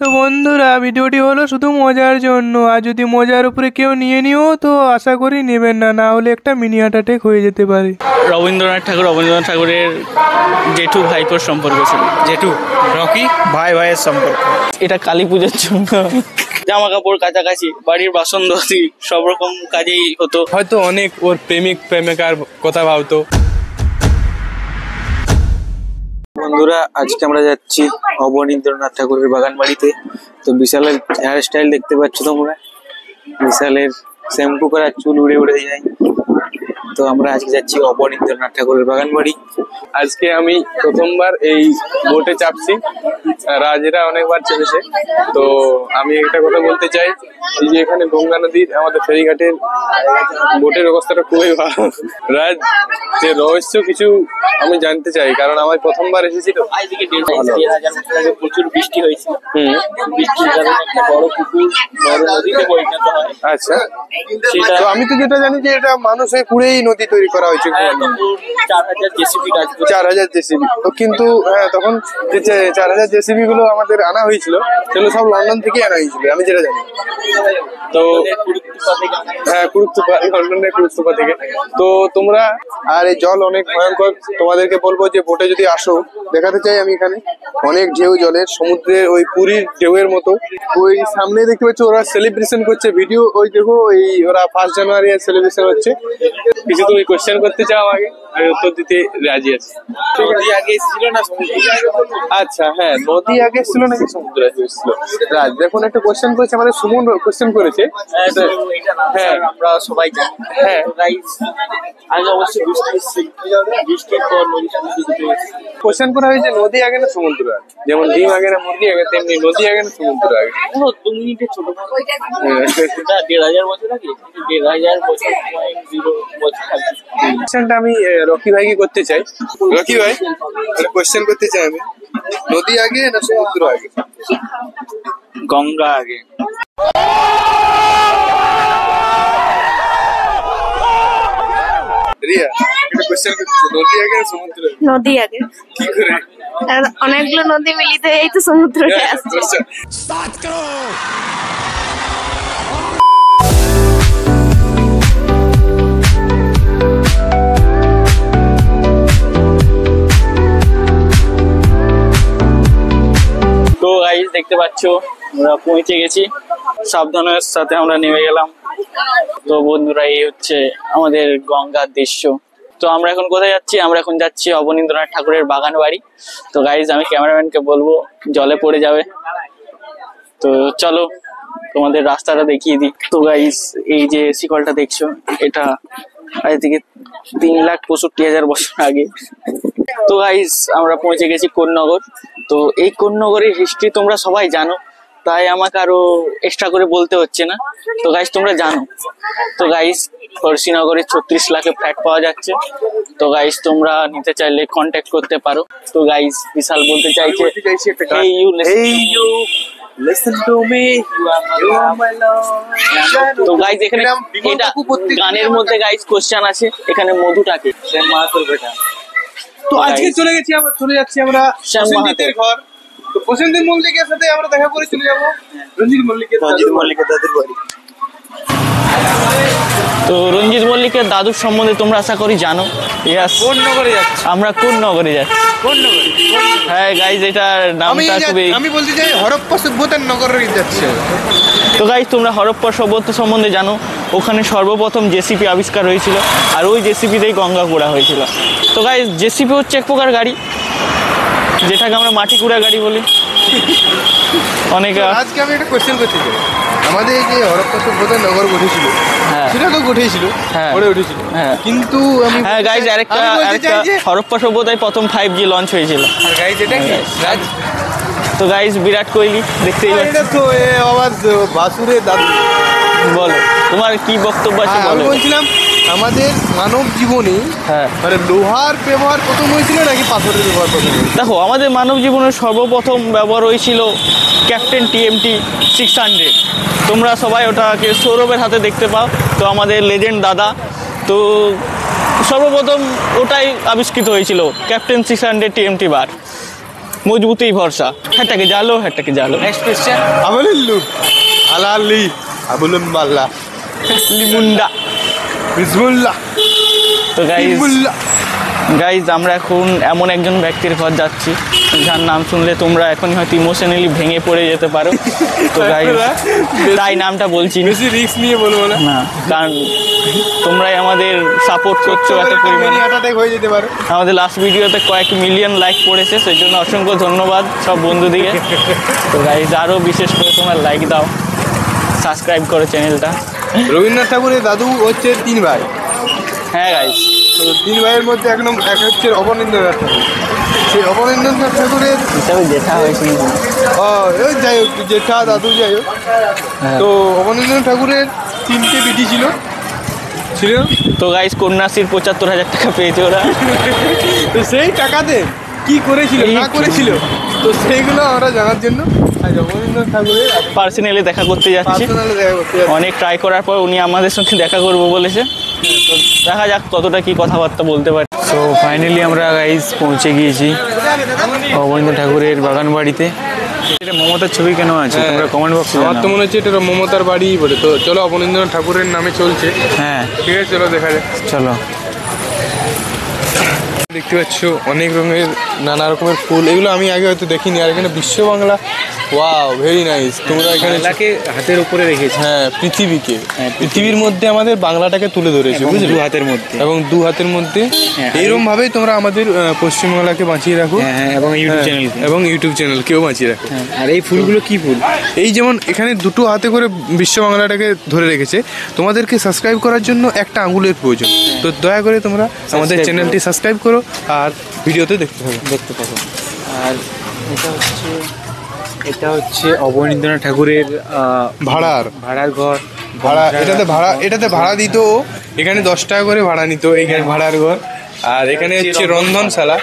তো বন্ধুরা, ভিডিওটি হলো শুধু মজার জন্য, আর যদি মজার উপরে কেউ নিয়ে নিও তো আশা করি নেবেন না, না হলে একটা মিনি হার্ট অ্যাটাক হয়ে যেতে পারে। রবীন্দ্রনাথ ঠাকুরের জেঠু ভাইপোর সম্পর্ক ছিল। জেঠু রকি ভাইয়ের সম্পর্ক। এটা কালী পুজোর জন্য জামা কাপড় কাছাকাছি, বাড়ির বাসন ধোয়া, সব রকম কাজেই হতো। হয়তো অনেক ওর প্রেমিকার কথা ভাবতো। বন্ধুরা, আজকে আমরা যাচ্ছি অবনীন্দ্রনাথ ঠাকুরের বাগান বাড়িতে। তো বিশালের হেয়ার স্টাইল দেখতে পাচ্ছ তোমরা, বিশালের শ্যাম্পু করা চুল উড়ে উড়ে যায়। তো আমরা আজকে যাচ্ছি অবনীন্দ্রনাথ ঠাকুরের বাগান বাড়ি। আজকে আমি প্রথমবার এই বোটে চাপছি, রাজেরা অনেকবার চেপেছে। তো আমি একটা কথা বলতে চাই, এই যে এখানে গঙ্গা নদীর আমাদের ফেরিঘাটের বোটের অবস্থাটা খুবই ভালো। রাজ, যে রহস্য কিছু আমি জানতে চাই, কারণ আমার প্রথমবার এসেছি তো। প্রচুর বৃষ্টি হয়েছিল, বৃষ্টির কারণে একটা বড় পুকুর বড় নদীতে পরিণত হয়। আচ্ছা, তো আমি তো যেটা জানি যে এটা মানুষের কুড়েই নদী তৈরি করা হয়েছে। 4000 জেসিবি কাজ করে। 4000 জেসিবি তো, কিন্তু হ্যাঁ, তখন যে 4000 জেসিবি গুলো আমাদের আনা হয়েছিল সেগুলো সব লন্ডন থেকে আনা হয়েছিল, আমি যেটা জানি। তো হ্যাঁ, লন্ডনের কুরুক্ষেত্র থেকে। তো তোমরা, আর এই জল অনেক ভয়ঙ্কর, তোমাদেরকে বলবো যে বোটে যদি আসো, দেখাতে চাই আমি এখানে অনেক ঢেউ জলের, সমুদ্রের ওই পুরীর ঢেউয়ের মতো। ওই সামনে দেখতে পাচ্ছ ওরা সেলিব্রেশন করছে, ভিডিও ওই দেখো, ওই ওরা 1 জানুয়ারি সেলিব্রেশন হচ্ছে। কিছু তুমি কোশ্চেন করতে চাও আমাকে, আমি উত্তর দিতে রাজি আছি। নদী আগে ছিল না সমুদ্র? আচ্ছা হ্যাঁ, নদী আগে ছিল নাকি সমুদ্র আগে ছিল? রাজ দেখুন, একটা কোশ্চেন করেছে আমাদের সুমন, কোশ্চেন করেছে। হ্যাঁ, আমরা সবাই জানি। হ্যাঁ, আগে অবশ্যই বৃষ্টির পর কোশ্চেন করা হয়েছে নদী আগে না সমুদ্র আগে? যেমন ডিম আগে না মুরগি আগে, তেমনি নদী আগে না সমুদ্র আগে? 2 মিনিটের ছোট 1500 বছর আগে, 1500 বছর 0 বছর আগে। কোশ্চেনটা আমি রকি ভাইকে করতে চাই। রকি ভাই, একটা কোশ্চেন করতে চাই আমি, নদী আগে না সমুদ্র আগে? গঙ্গা আগে। রিয়া, একটা কোশ্চেন করতে চাই, নদী আগে না সমুদ্র আগে? নদী আগে। কি করে? আর অনেকগুলো নদী মিলিত এই তো সমুদ্র আসছে। তো গাইস, দেখতে পাচ্ছ আমরা পৌঁছে গেছি, সাবধানের সাথে আমরা নেমে গেলাম। তো বন্ধুরা, এই হচ্ছে আমাদের গঙ্গার দৃশ্য। তো আমরা এখন কোথায় যাচ্ছি? আমরা এখন যাচ্ছি অবনীন্দ্রনাথ ঠাকুরের বাগান বাড়ি। তো গাইস, আমি ক্যামেরাম্যানকে বলবো জলে পড়ে যাবে। তো চলো তোমাদের রাস্তাটা দেখিয়ে দিই। তো গাইস, এই যে শিকলটা দেখছো, এটা আজ থেকে 3,65,000 বছর আগে। তো গাইস, আমরা পৌঁছে গেছি কোন্নগর। তো এই কোন্নগরের হিস্ট্রি তোমরা সবাই জানো, তাই আমাকে আরো এক্সট্রা করে বলতে হচ্ছে না। তো গাইস, তোমরা জানো। তো গাইস, ফরসিনগরে 36 লাখে ফ্ল্যাট পাওয়া যাচ্ছে। তো গাইস, তোমরা নিতে চাইলে কন্ট্যাক্ট করতে পারো। তো গাইস, বিশাল বলতে চাইছে, hey you listen to me, you are my love। তো গাইস, এখানে এটা গানের মধ্যে গাইস কোশ্চেন আছে, এখানে মধুটাকে মাহাতোর বেটা। তো আজকে চলে যাচ্ছি আমরা প্রসেনজিতের ঘর। তো প্রসেনজিৎ মল্লিকের সাথে আমরা দেখা করে চলে যাবো রঞ্জিত মল্লিকের দাদুর বাড়ি। তো রঞ্জিত মল্লিকের দাদুর সম্বন্ধে তোমরা আশা করি জানো। কোন নগরে যাচ্ছি আমরা? কোন নগরে যাচ্ছি? কোন নগরে? হ্যাঁ গাইজ, এটার নামটা খুবই, আমি বলতে চাই হরপ্পা সভ্যতার নগরে যাচ্ছে। তো গাইজ, তোমরা হরপ্পা সভ্যতা সম্বন্ধে জানো। ওখানে সর্বপ্রথম জেসিপি আবিষ্কার হয়েছিল, আর ওই জেসিপিতেই গঙ্গা কুড়া হয়েছিল। তো গাইজ, জেসিপি হচ্ছে এক প্রকার গাড়ি, যেটাকে আমরা মাটি কুড়া গাড়ি বলি। অনেকে আজকে আমি একটা কোশ্চেন করতে চাই, আমাদের এই যে হরপ্পা সভ্যতার নগর গঠেছিল, সেটা তো গঠেছিল, গড়ে উঠেছিল, কিন্তু আমি হ্যাঁ গাইজ, আরেকটা হরপ্পা সভ্যতায় প্রথম 5G লঞ্চ হয়েছিল। গাইজ, এটা কি? তো গাইজ, বিরাট কোহলি দেখতেই এটা তো আমার বাসুরের দাদু। বলো, তোমার কি বক্তব্য আছে বলো। আমি বলছিলাম, আমাদের মানব জীবনে মানে লোহার ব্যবহার প্রথম হয়েছিল নাকি পাথরের ব্যবহার প্রথম হয়েছিল? দেখো, আমাদের মানব জীবনের সর্বপ্রথম ব্যবহার হয়েছিল ক্যাপ্টেন TMT 600। তোমরা সবাই ওটাকে সৌরভের হাতে দেখতে পাও। তো আমাদের লেজেন্ড দাদা, তো সর্বপ্রথম ওটাই আবিষ্কৃত হয়েছিল, ক্যাপ্টেন 600 TMT বার। মজবুতই ভরসা। হ্যাটাকে জালো, হ্যাটাকে জালো। Next question. আবুলিল্লু আলালি আবুলুম মাল্লা লিমুন্ডা। বিসমিল্লাহ তো গাইজ বিসমিল্লাহ। আমরা এখন এমন একজন ব্যক্তির ঘর যাচ্ছি যার নাম শুনলে তোমরা এখনই হয়তো ইমোশনালি ভেঙে পড়ে যেতে পারো। তো গাইজ তাই নামটা বলছি না। বেশি রিস্ক নিয়ে বলবো না, না, কারণ তোমরাই আমাদের সাপোর্ট করছো এত পরিমাণে। অ্যাটাক হয়ে যেতে পারে। আমাদের লাস্ট ভিডিওতে কয়েক মিলিয়ন লাইক পড়েছে, সেই জন্য অসংখ্য ধন্যবাদ সব বন্ধুদিকে। তো গাইজ আরও বিশেষ করে তোমরা লাইক দাও, সাবস্ক্রাইব করো চ্যানেলটা। রবীন্দ্রনাথ ঠাকুরের দাদু হচ্ছে 3 ভাই। হ্যাঁ গাইজ, তো 3 ভাইয়ের মধ্যে এক হচ্ছে অবনীন্দ্রনাথ ঠাকুর। সেই অবনীন্দ্রনাথ ঠাকুরের হিসাবে জেঠা হয়েছিল। ওই যাই হোক, জেঠা দাদু যাই হোক। তো অবনীন্দ্রনাথ ঠাকুরের 3টে বিটি ছিল। তো গাইজ কন্যাশ্রীর 75,000 টাকা পেয়েছে ওরা। তো সেই টাকাতে কি করেছিল না করেছিল, তো সেইগুলো আমরা জানার জন্য আজ অবনীন্দ্রনাথ ঠাকুরের পার্সোনালি দেখা করতে যাচ্ছি। পার্সোনালি দেখা করতে যাচ্ছি। অনেক ট্রাই করার পর উনি আমাদের সঙ্গে দেখা করবো বলেছে। তো দেখা যাক কতটা কি কথাবার্তা বলতে পারি। তো ফাইনালি আমরা গাইজ পৌঁছে গিয়েছি অবনীন্দ্রনাথ ঠাকুরের বাগান বাড়িতে। এটা মমতার ছবি কেন আছে তোমরা কমেন্ট বক্সে আমার তো মনে হচ্ছে এটা মমতার বাড়ি বলে। তো চলো, অবনীন্দ্রনাথ ঠাকুরের নামে চলছে। হ্যাঁ ঠিক আছে, চলো দেখা যাক। চলো। দেখতে পাচ্ছ অনেক রঙের নানা রকমের ফুল, এগুলো আমি আগে হয়তো দেখিনি। আর এখানে বিশ্ব বাংলা, ওয়াও ভেরি নাইস। তোমরা এখানে বাংলাকে হাতের উপরে রেখেছি। হ্যাঁ, পৃথিবীকে, পৃথিবীর মধ্যে আমাদের বাংলাটাকে তুলে ধরেছে, বুঝলে? 2 হাতের মধ্যে এবং 2 হাতের মধ্যে। হ্যাঁ, এইরকম ভাবেই তোমরা আমাদের পশ্চিমবাংলাকে বাঁচিয়ে রাখো। হ্যাঁ, এবং ইউটিউব চ্যানেল। এবং ইউটিউব চ্যানেলকেও বাঁচিয়ে রাখো। আর এই ফুলগুলো কি ফুল? এই যেমন এখানে 2 হাতে করে বিশ্ব বাংলাটাকে ধরে রেখেছে। তোমাদেরকে সাবস্ক্রাইব করার জন্য একটা আঙুলের প্রয়োজন। তো দয়া করে তোমরা আমাদের চ্যানেলটি সাবস্ক্রাইব করো আর ভিডিওতে দেখতে থাকো। আর এটা হচ্ছে অবনীন্দ্রনাথ ঠাকুরের ভাড়ার ঘর। এটাতে ভাড়া দিত ও। এখানে 10 টাকা করে ভাড়া নিত এখানে ভাড়ার ঘর। আর এখানে হচ্ছে রন্ধনশালা।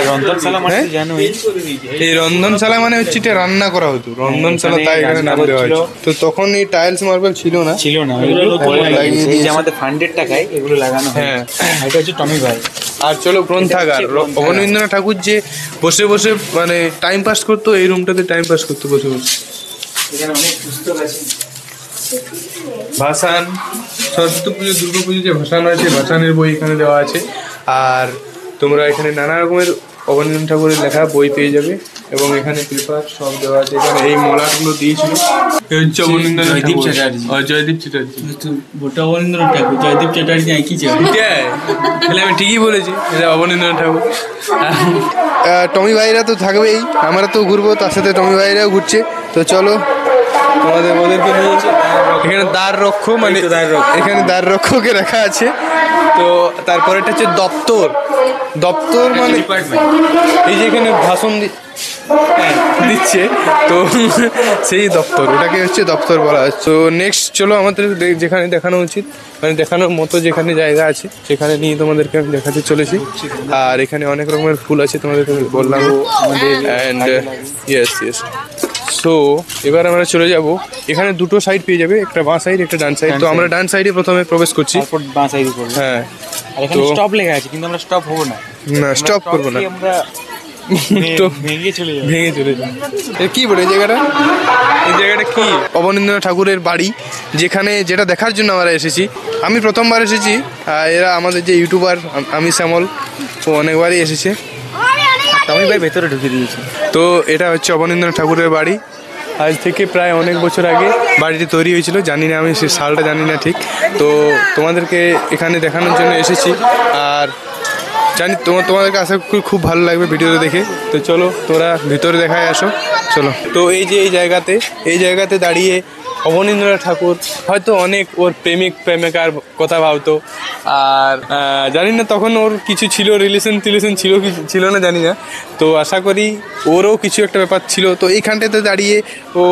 রন্ধনশালা মানে জানোই, এই রন্ধনশালা মানে হচ্ছে এটা রান্না করা হতো, রন্ধনশালা, তাই এখানে নাম দেওয়া হয়েছে। তো তখন এই টাইলস মার্বেল ছিল না। এগুলো পরে লাগিয়ে লাগিয়েছে। এই যে দিয়েছে। আমাদের ফান্ডের টাকায় এগুলো লাগানো হয়। হ্যাঁ। এটা হচ্ছে টমি ভাই। আর চলো গ্রন্থাগার। অবনীন্দ্রনাথ ঠাকুর যে বসে বসে মানে টাইম পাস করতো, এই রুমটাতে টাইম পাস করতো বসে বসে। এখানে অনেক পুস্তক আছে। ভাসান, সরস্বতী পুজো, দুর্গা পুজো যে ভাসান আছে, ভাসানের বই এখানে দেওয়া আছে। আর তোমরা এখানে নানা রকমের অবনীন্দ্রনাথ ঠাকুরের লেখা বই পেয়ে যাবে। এবং এখানে পেপার সব দেওয়া আছে। এখানে এই মলাটগুলো দিয়েছিল জয়দীপ চ্যাটার্জি। জয়দীপ চ্যাটার্জি। গোটা অবনীন্দ্রনাথ ঠাকুর, জয়দীপ চ্যাটার্জি একই তাহলে আমি ঠিকই বলেছি, এটা অবনীন্দ্রনাথ ঠাকুর। টমি ভাইরা তো থাকবেই, আমরা তো ঘুরবো, তার সাথে টমি ভাইরাও ঘুরছে। তো চলো ওদেরকে নিয়েছে। এখানে দ্বার রক্ষক, মানে এখানে দ্বার রক্ষকে রাখা আছে। তো তারপরেটা হচ্ছে দপ্তর মানে এই যে এখানে ভাষণ দিচ্ছে, তো সেই দপ্তর, ওটাকে হচ্ছে দপ্তর বলা হয়। তো নেক্সট চলো আমাদের যেখানে দেখানো উচিত, মানে দেখানোর মতো যেখানে জায়গা আছে সেখানে নিয়ে তোমাদেরকে আমি দেখাতে চলেছি। আর এখানে অনেক রকমের ফুল আছে, তোমাদেরকে বললাম। And yes. সো এবার আমরা চলে যাব। এখানে 2টো সাইড পেয়ে যাবে, একটা বাঁ সাইড, একটা ডান সাইড। তো আমরা ডান সাইডে প্রথমে প্রবেশ করছি। তারপর বাঁ সাইডে করব। হ্যাঁ, আর এখানে স্টপ লেখা আছে, কিন্তু আমরা স্টপ হব না। স্টপ করবো না, আমরা তো ভেঙে চলে যাব। কি বলে এই জায়গাটা কি? অবনীন্দ্রনাথ ঠাকুরের বাড়ি, যেটা দেখার জন্য আমরা এসেছি। আমি প্রথমবার এসেছি। এরা আমাদের যে ইউটিউবার আমি শ্যামল, ও অনেকবারই এসেছে। টমি ভাই ভেতরে ঢুকে দিয়েছে। তো এটা হচ্ছে অবনীন্দ্রনাথ ঠাকুরের বাড়ি। আজ থেকে প্রায় অনেক বছর আগে বাড়িটি তৈরি হয়েছিল, জানি না, আমি সেই সালটা জানি না ঠিক। তো তোমাদেরকে এখানে দেখানোর জন্য এসেছি। আর জানি তোমাদেরকে আশা করি খুব ভালো লাগবে ভিডিওতে দেখে। তো চলো তোরা ভিতরে দেখায় আসো, চলো। তো এই যে এই জায়গাতে দাঁড়িয়ে অবনীন্দ্রনাথ ঠাকুর হয়তো অনেক ওর প্রেমিকার কথা ভাবতো। আর জানি না তখন ওর কিছু ছিল, রিলেশন ছিল কি ছিল না জানি না। তো আশা করি ওরও কিছু একটা ব্যাপার ছিল। তো এইখানটাতে দাঁড়িয়ে ও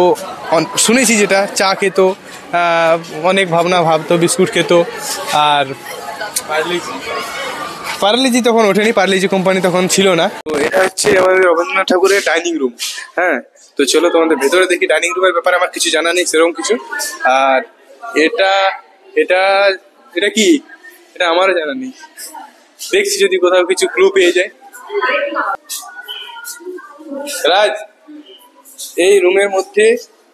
শুনেছি যেটা চা খেত, অনেক ভাবনা ভাবতো, বিস্কুট খেত। আর পার্লেজি তখন ওঠেনি, পার্লেজি কোম্পানি তখন ছিল না। তো এটা হচ্ছে আমাদের রবীন্দ্রনাথ ঠাকুরের ডাইনিং রুম। হ্যাঁ, তো চলো তোমাদের ভেতরে দেখি। ডাইনিং রুমের ব্যাপারে আমার কিছু জানা নেই সেরকম কিছু। আর এটা কি, এটা আমারও জানা নেই। দেখছি যদি কোথাও কিছু ক্লু পেয়ে যায়। রাজ, এই রুমের মধ্যে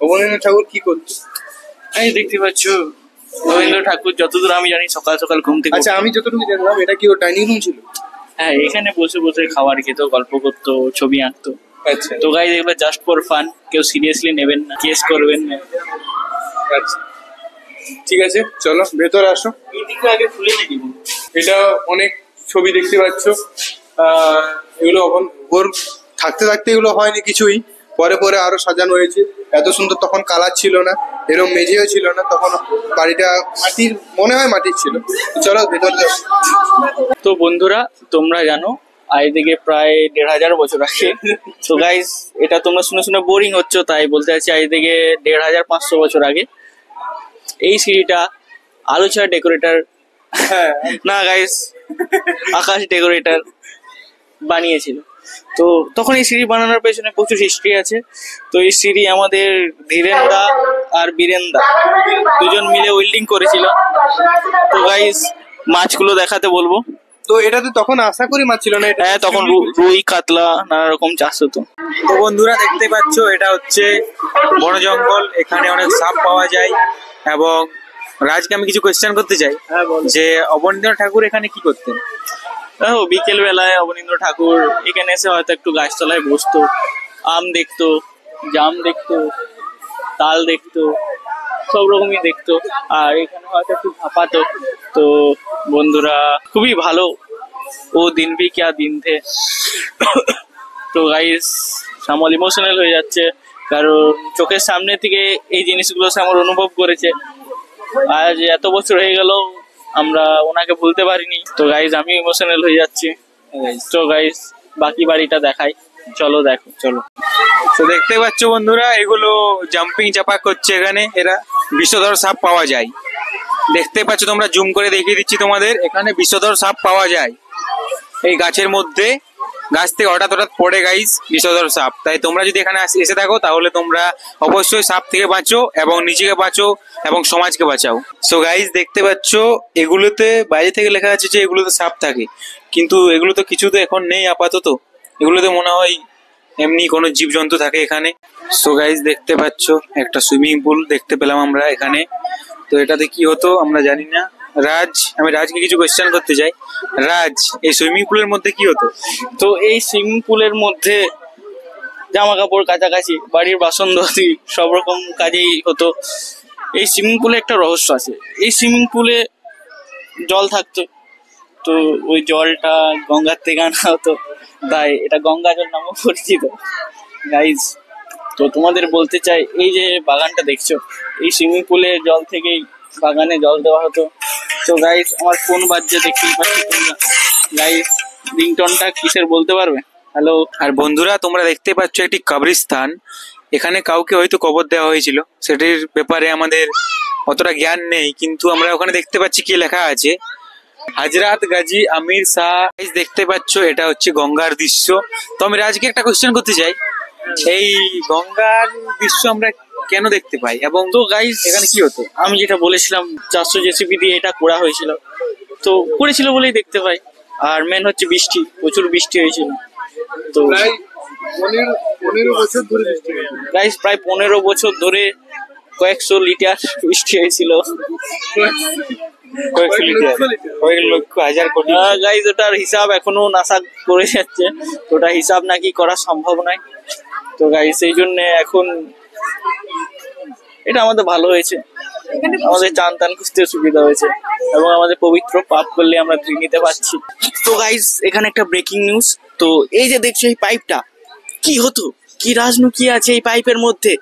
অবনীন্দ্রনাথ ঠাকুর কি করছে? এই দেখতে পাচ্ছ রবীন্দ্র ঠাকুর যতদূর আমি জানি সকাল সকাল ঘুম থেকে আচ্ছা, আমি যতটুকু জানলাম এটা কি ওর ডাইনিং রুম ছিল? হ্যাঁ, এখানে বসে বসে খাবার খেত, গল্প করতো, ছবি আঁকতো। আচ্ছা তো গাইজ এগুলো জাস্ট ফর ফান, কেউ সিরিয়াসলি নেবেন না, কেস করবেন না। আচ্ছা, ঠিক আছে, চলো ভেতরে আসো। এইদিকে আগে খুলে দেখি। এটা অনেক ছবি দেখতে পাচ্ছ। এগুলো ওর থাকতে থাকতে এগুলো হয়নি কিছুই, পরে পরে আরো সাজানো হয়েছে। এত সুন্দর তখন কালার ছিল না, এরকম মেঝেও ছিল না, তখন বাড়িটা মাটির, মনে হয় মাটির ছিল। চলো ভেতরে যাও। তো বন্ধুরা, তোমরা জানো আজ থেকে প্রায় 1500 বছর আগে। তো গাইজ এটা তোমরা শুনে শুনে বোরিং হচ্ছে, তাই বলতে চাচ্ছি আজ থেকে 1500 বছর আগে এই সিঁড়িটা আলোচা ডেকোরেটর, না গাইজ আকাশ ডেকোরেটর বানিয়েছিল। তো তখন এই সিঁড়ি বানানোর পেছনে প্রচুর হিস্ট্রি আছে। তো এই সিঁড়ি আমাদের ধীরেন্দা আর বীরেন্দা দুজন মিলে ওয়েল্ডিং করেছিল। তো গাইজ মাছগুলো দেখাতে বলবো। তো এটাতে তখন আশা করি মাছ ছিল না। হ্যাঁ, তখন রুই কাতলা নানা রকম চাষ হতো। তো বন্ধুরা দেখতে পাচ্ছ এটা হচ্ছে বন জঙ্গল, এখানে অনেক সাপ পাওয়া যায়। এবং রাজকে আমি কিছু কোয়েশ্চেন করতে চাই যে অবনীন্দ্রনাথ ঠাকুর এখানে কি করতেন? দেখো, বিকেল বেলায় অবনীন্দ্র ঠাকুর এখানে এসে হয়তো একটু গাছতলায় বসতো, আম দেখতো, জাম দেখতো, তাল দেখতো, সব রকমই দেখতো। আর এখানে হয়তো একটু ভাপাতো। তো বন্ধুরা, খুবই ভালো ও দিন ভি ক্যা দিন থে। তো গাইস শ্যামল ইমোশনাল হয়ে যাচ্ছে, কারণ চোখের সামনে থেকে এই জিনিসগুলো শ্যামল অনুভব করেছে। আজ এত বছর হয়ে গেল আমরা ওনাকে ভুলতে পারিনি। তো গাইস আমি ইমোশনাল হয়ে যাচ্ছি। তো গাইস বাকি বাড়িটা দেখাই, চলো দেখো, চলো। তো দেখতে পাচ্ছ বন্ধুরা, এগুলো জাম্পিং চাপাক করছে। এখানে এরা বিষধর সাপ পাওয়া যায়, দেখতে পাচ্ছ তোমরা, জুম করে দেখিয়ে দিচ্ছি তোমাদের। এখানে বিষধর সাপ পাওয়া যায় এই গাছের মধ্যে, গাছ থেকে হঠাৎ হঠাৎ পড়ে গাইস বিষধর সাপ। তাই তোমরা যদি এখানে এসে থাকো তাহলে তোমরা অবশ্যই সাপ থেকে বাঁচো এবং নিজেকে বাঁচো এবং সমাজকে বাঁচাও। সো গাইস দেখতে পাচ্ছ এগুলোতে বাইরে থেকে লেখা আছে যে এগুলোতে সাপ থাকে, কিন্তু এগুলো তো কিছু তো এখন নেই আপাতত। এগুলোতে মনে হয় এমনি কোনো জীবজন্তু থাকে এখানে। সো গাইস দেখতে পাচ্ছ একটা সুইমিং পুল দেখতে পেলাম আমরা এখানে। তো এটাতে কি হতো আমরা জানি না। আমি রাজকে কিছু কোয়েশ্চেন করতে চাই। রাজ, এই সুইমিং পুলের মধ্যে কি হতো? তো এই সুইমিং পুলের মধ্যে জামা কাপড় কাছাকাছি, বাড়ির বাসন ধোয়াধুয়ি সব রকম কাজেই হতো। এই সুইমিং পুলে একটা রহস্য আছে, এই সুইমিং পুলে জল থাকতো, তো ওই জলটা গঙ্গার থেকে আনা হতো, তাই এটা গঙ্গা জল নামেও পরিচিত। গাইজ, তো তোমাদের বলতে চাই, এই যে বাগানটা দেখছো, এই সুইমিং পুলের জল থেকেই বাগানে জল দেওয়া হতো। তো গাইজ আমার ফোন বাজছে, দেখতেই পাচ্ছি তোমরা। গাইজ রিংটনটা কিসের বলতে পারবে? হ্যালো। আর বন্ধুরা তোমরা দেখতে পাচ্ছ একটি কবরস্থান, এখানে কাউকে হয়তো কবর দেওয়া হয়েছিল, সেটির ব্যাপারে আমাদের অতটা জ্ঞান নেই, কিন্তু আমরা ওখানে দেখতে পাচ্ছি কি লেখা আছে, হাজরাত গাজী আমির শাহ। দেখতে পাচ্ছ এটা হচ্ছে গঙ্গার দৃশ্য। তো আমি রাজকে একটা কোয়েশ্চেন করতে চাই, এই গঙ্গার দৃশ্য আমরা কেন দেখতে পাই এবং তো গাইজ এখানে কি হতো? আমি যেটা বলেছিলাম 400 জেসিবি দিয়ে এটা করা হয়েছিল, তো করেছিল বলেই দেখতে পাই। আর মেন হচ্ছে বৃষ্টি, প্রচুর বৃষ্টি হয়েছিল। তো প্রায় 15 বছর ধরে বৃষ্টি হয়েছে। গাইজ প্রায় 15 বছর ধরে কয়েকশো লিটার বৃষ্টি হয়েছিল। কয়েক লক্ষ হাজার কোটি। গাইজ ওটার হিসাব এখনো নাসা করে যাচ্ছে, ওটা হিসাব নাকি করা সম্ভব নয়। তো গাইজ সেই জন্য এখন এটা আমাদের ভালো হয়েছে, আমাদের চান টান খুঁজতে সুবিধা হয়েছে এবং আমাদের পবিত্র পাপ করলে আমরা ধুয়ে নিতে পারছি। তো গাইজ এখানে একটা ব্রেকিং নিউজ। তো এই যে দেখছো এই পাইপটা, কি হতো, কি রাজনীতি আছে এই পাইপের মধ্যে,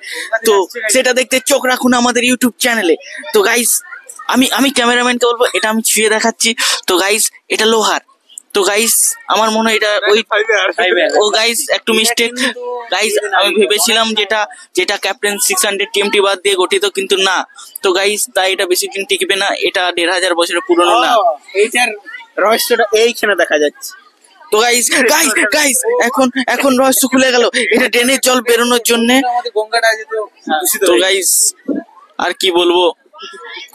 তো সেটা দেখতে চোখ রাখুন আমাদের ইউটিউব চ্যানেলে। তো গাইজ আমি ক্যামেরাম্যানকে বলবো এটা আমি ছুঁয়ে দেখাচ্ছি। তো গাইজ এটা লোহার। তো গাইজ আমার মনে হয় এটা ওই ও গাইজ একটু মিস্টেক। গাইজ আমি ভেবেছিলাম যেটা ক্যাপ্টেন 600 TMT বাদ দিয়ে গঠিত, কিন্তু না। তো গাইজ তাই এটা বেশি দিন টিকবে না, এটা 1500 বছরের পুরনো না। এইটার রহস্যটা এইখানে দেখা যাচ্ছে। তো গাইজ গাইজ গাইজ এখন রহস্য খুলে গেল, এটা ড্রেনের জল বেরোনোর জন্য। তো গাইজ আর কি বলবো,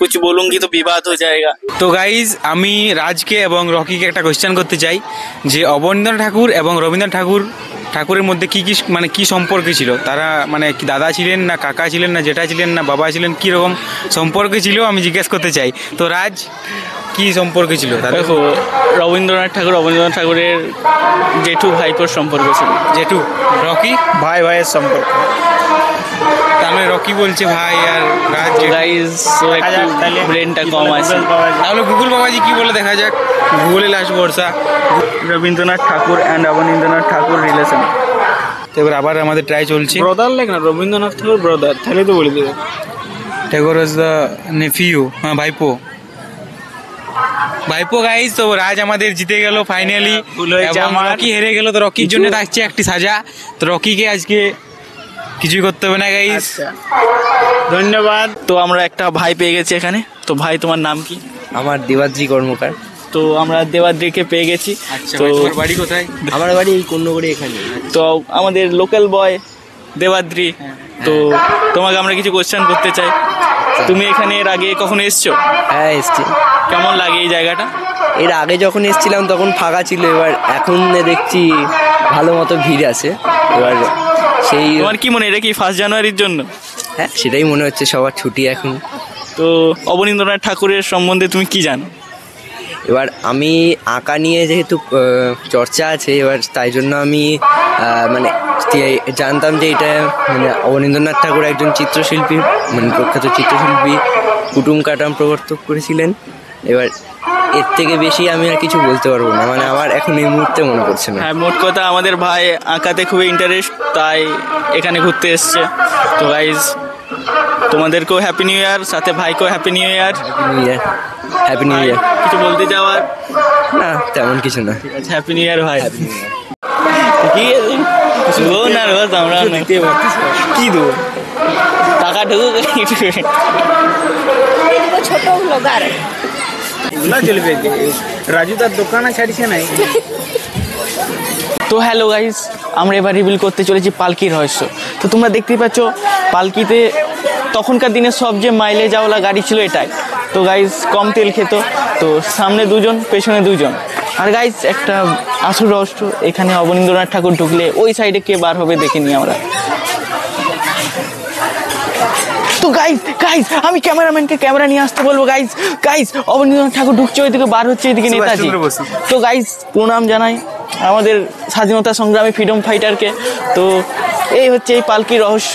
कुछ बोलूंगी तो विवाद हो जाएगा। তো গাইজ আমি রাজকে এবং রকিকে একটা কোয়েশ্চেন করতে চাই যে অবনীন্দ্রনাথ ঠাকুর এবং রবীন্দ্রনাথ ঠাকুরের মধ্যে কি কি মানে কি সম্পর্কে ছিল? তারা মানে কি দাদা ছিলেন, না কাকা ছিলেন, না জেঠা ছিলেন, না বাবা ছিলেন, কীরকম সম্পর্কে ছিল আমি জিজ্ঞেস করতে চাই। তো রাজ, কি সম্পর্কে ছিল তাদের? দেখো, রবীন্দ্রনাথ ঠাকুরের জেঠু ভাইপোর সম্পর্ক ছিল। জেঠু। রকি? ভাই ভাইয়ের সম্পর্ক। তাহলে রকি বলছে ভাই আর রাজ জেঠু। গাইজ একটু ব্রেনটা কম আছে। তাহলে গুগল বাবাজি কি বলে দেখা যাক, গুগলে লাস্ট ভরসা। রবীন্দ্রনাথ ঠাকুর অ্যান্ড অবনীন্দ্রনাথ ঠাকুর রিলেশন। তো এবার আবার আমাদের ট্রাই চলছে। ব্রাদার লেখ না, রবীন্দ্রনাথ ঠাকুর ব্রাদার, তাহলে তো বলে দেবে। ঠাকুর ইজ দ্য নেফিউ, হ্যাঁ ভাইপো। ভাইপো গাইজ। তো রাজ আমাদের জিতে গেল ফাইনালি, রকি হেরে গেল। তো রকির জন্য থাকছে একটি সাজা। তো রকিকে আজকে কিছুই করতে হবে না গাইজ। ধন্যবাদ। তো আমরা একটা ভাই পেয়ে গেছি এখানে। তো ভাই, তোমার নাম কি? আমার দেবাদ্রি কর্মকার। তো আমরা দেবাদ্রিকে পেয়ে গেছি। আচ্ছা, তো তোমার বাড়ি কোথায়? আমার বাড়ি এই কন্যগড়ি এখানে। তো আমাদের লোকাল বয় দেবাদ্রি। তো তোমাকে আমরা কিছু কোশ্চেন করতে চাই। তুমি এখানে এর আগে কখনো এসছো? হ্যাঁ, এসছি। কেমন লাগে এই জায়গাটা? এর আগে যখন এসছিলাম তখন ফাঁকা ছিল, এবার এখন দেখছি ভালো মতো ভিড় আছে। এবার সেই তোমার কি মনে হয়, এটা কি 1 জানুয়ারির জন্য? হ্যাঁ, সেটাই মনে হচ্ছে, সবার ছুটি এখন। তো অবনীন্দ্রনাথ ঠাকুরের সম্বন্ধে তুমি কি জানো? এবার আমি আঁকা নিয়ে যেহেতু চর্চা আছে, এবার তাই জন্য আমি মানে জানতাম যে এটা মানে অবনীন্দ্রনাথ ঠাকুর একজন চিত্রশিল্পী, মানে প্রখ্যাত চিত্রশিল্পী, কুটুম কাটাম প্রবর্তক করেছিলেন। এবার এর থেকে বেশি আমি আর কিছু বলতে পারবো না, মানে আমার এখন এই মুহূর্তে মনে পড়ছে না। হ্যাঁ, মোট কথা আমাদের ভাই আঁকাতে খুবই ইন্টারেস্ট, তাই এখানে ঘুরতে এসছে। তো গাইজ, তোমাদেরকেও হ্যাপি নিউ ইয়ার, সাথে ভাইকেও happy new year. Happy new year. কিছু বলতে যাওয়ার? না, তেমন কিছু না। ঠিক আছে, হ্যাপি নিউ ইয়ার ভাই। কি না রোজ আমরা কি দেবো, টাকা ঢুকুক। ছোট ব্লগার এগুলা চলবে, রাজু তার দোকানে ছাড়ছে নাই। তো হ্যালো গাইস, আমরা এবার রিভিল করতে চলেছি পালকির রহস্য। তো তোমরা দেখতেই পাচ্ছ, পালকিতে তখনকার দিনে সবচেয়ে মাইলেজ যাওয়ালা গাড়ি ছিল এটাই। তো গাইস কম তেল খেত। তো সামনে 2 জন, পেছনে 2 জন। আর গাইস একটা আসল রহস্য, এখানে অবনীন্দ্রনাথ ঠাকুর ঢুকলে ওই সাইডে কে বার হবে দেখে নিই আমরা। তো গাইস আমি ক্যামেরাম্যানকে ক্যামেরা নিয়ে আসতে বলবো। গাইস অবনীন্দ্রনাথ ঠাকুর ঢুকছে ওইদিকে, বার হচ্ছে এদিকে নেতাজি। তো গাইস প্রণাম জানাই আমাদের স্বাধীনতা সংগ্রামী ফ্রিডম ফাইটারকে। তো এই হচ্ছে এই পালকির রহস্য,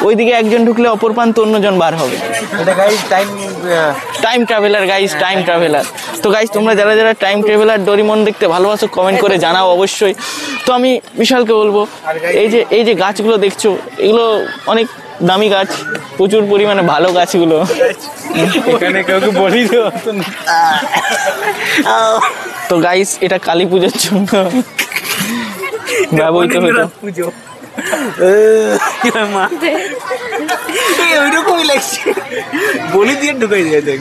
ওইদিকে একজন ঢুকলে অপর প্রান্ত অন্যজন বার হবে। Time traveller guys, time traveller. তো গাইস তোমরা যারা যারা টাইম ট্রাভেলার ডোরিমন দেখতে ভালোবাসো কমেন্ট করে জানাও অবশ্যই। তো আমি বিশালকে বলবো, এই যে গাছগুলো দেখছো, এগুলো অনেক দামি গাছ, প্রচুর পরিমাণে ভালো গাছগুলো। এখানে কাউকে বলি তো গাইস এটা কালী পুজোর জন্য ব্যবহৃত হতো। পুজো ওইরকমই লাগছে, বলি দিয়ে ঢুকাই দিয়ে দেখ।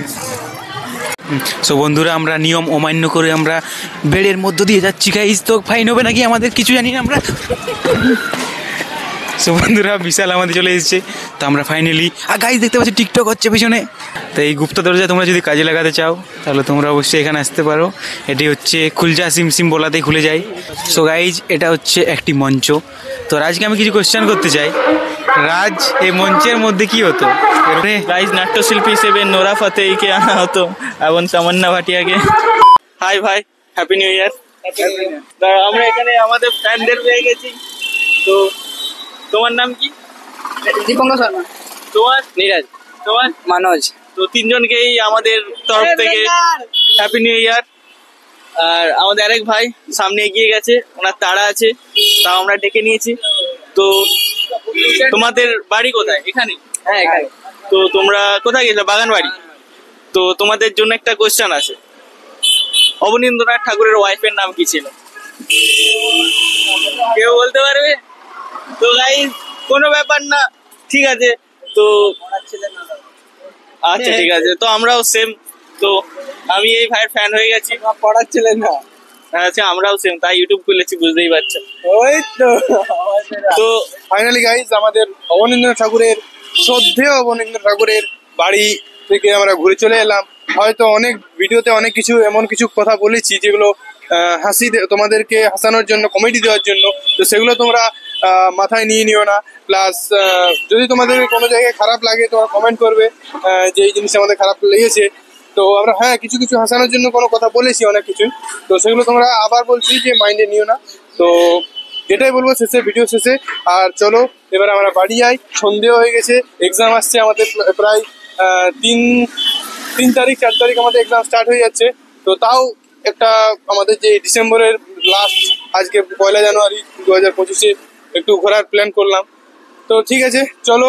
সো বন্ধুরা, আমরা নিয়ম অমান্য করে আমরা বেডের মধ্য দিয়ে যাচ্ছি গাইস। তো ফাইন হবে নাকি আমাদের কিছু জানি না আমরা। সো বন্ধুরা, বিশাল আমাদের চলে এসেছে। তো আমরা ফাইনালি গাইস দেখতে পাচ্ছি টিকটক হচ্ছে পিছনে। তো এই গুপ্ত দরজা তোমরা যদি কাজে লাগাতে চাও তাহলে তোমরা অবশ্যই এখানে আসতে পারো। এটি হচ্ছে খুলজা সিম বলাতেই খুলে যায়। সো গাইজ এটা হচ্ছে একটি মঞ্চ। তো রাজকে আমি কিছু কোয়েশ্চেন করতে চাই। রাজ, এই মঞ্চের মধ্যে কি হতো? গাইজ নাট্যশিল্পী হিসেবে নোরা ফাতেহিকে আনা হতো এবং তামান্না ভাটিয়াকে। হাই ভাই, হ্যাপি নিউ ইয়ার। আমরা এখানে আমাদের ফ্যানদের পেয়ে গেছি। তো তোমার নাম কি? দীপঙ্কর শর্মা। তোমার? নীরাজ। তোমার? মানজ। তো 3 জনকেই আমাদের তরফ থেকে হ্যাপি নিউ ইয়ার। আর আমাদের আরেক ভাই সামনে এগিয়ে গেছে, ওনার তাড়া আছে, তাও আমরা ডেকে নিয়েছি। তো তোমাদের বাড়ি কোথায়? এখানে? হ্যাঁ, এখানে। তো তোমরা কোথায় গেছো? বাগান বাড়ি। তো তোমাদের জন্য একটা কোশ্চেন আছে, অবনীন্দ্রনাথ ঠাকুরের ওয়াইফের নাম কি ছিল? কেউ বলতে পারবে? তো গাইস কোনো ব্যাপার না, ঠিক আছে। তো আচ্ছা ঠিক আছে, তো আমরাও সেম। তো আমি এই ভাইয়ের ফ্যান হয়ে গেছি। পড়ার ছিলেন না? আচ্ছা, আমরাও সেম, তাই ইউটিউব খুলেছি, বুঝতেই পারছো। ওই তো। তো ফাইনালি গাইজ আমাদের অবনীন্দ্রনাথ ঠাকুরের, শ্রদ্ধেয় অবনীন্দ্রনাথ ঠাকুরের বাড়ি থেকে আমরা ঘুরে চলে এলাম। হয়তো অনেক ভিডিওতে অনেক কিছু এমন কিছু কথা বলেছি যেগুলো তোমাদেরকে হাসানোর জন্য, কমেডি দেওয়ার জন্য। তো সেগুলো তোমরা মাথায় নিয়ে নিও না। প্লাস যদি তোমাদের কোনো জায়গায় খারাপ লাগে তোমরা কমেন্ট করবে যে এই জিনিসটা আমাদের খারাপ লেগেছে। তো আমরা কিছু কিছু হাসানোর জন্য কোনো কথা বলেছি অনেক কিছু, তো সেগুলো তোমরা আবার বলছি যে মাইন্ডে নিও না। তো এটাই বলবো শেষে, ভিডিও শেষে। আর চলো এবার আমরা বাড়ি যাই, সন্ধেও হয়ে গেছে, এক্সাম আসছে আমাদের প্রায় 3 তারিখ 4 তারিখ আমাদের এক্সাম স্টার্ট হয়ে যাচ্ছে। তো তাও একটা আমাদের যে ডিসেম্বরের লাস্ট, আজকে 1 জানুয়ারি 2025-এ একটু ঘোরার প্ল্যান করলাম। তো ঠিক আছে, চলো।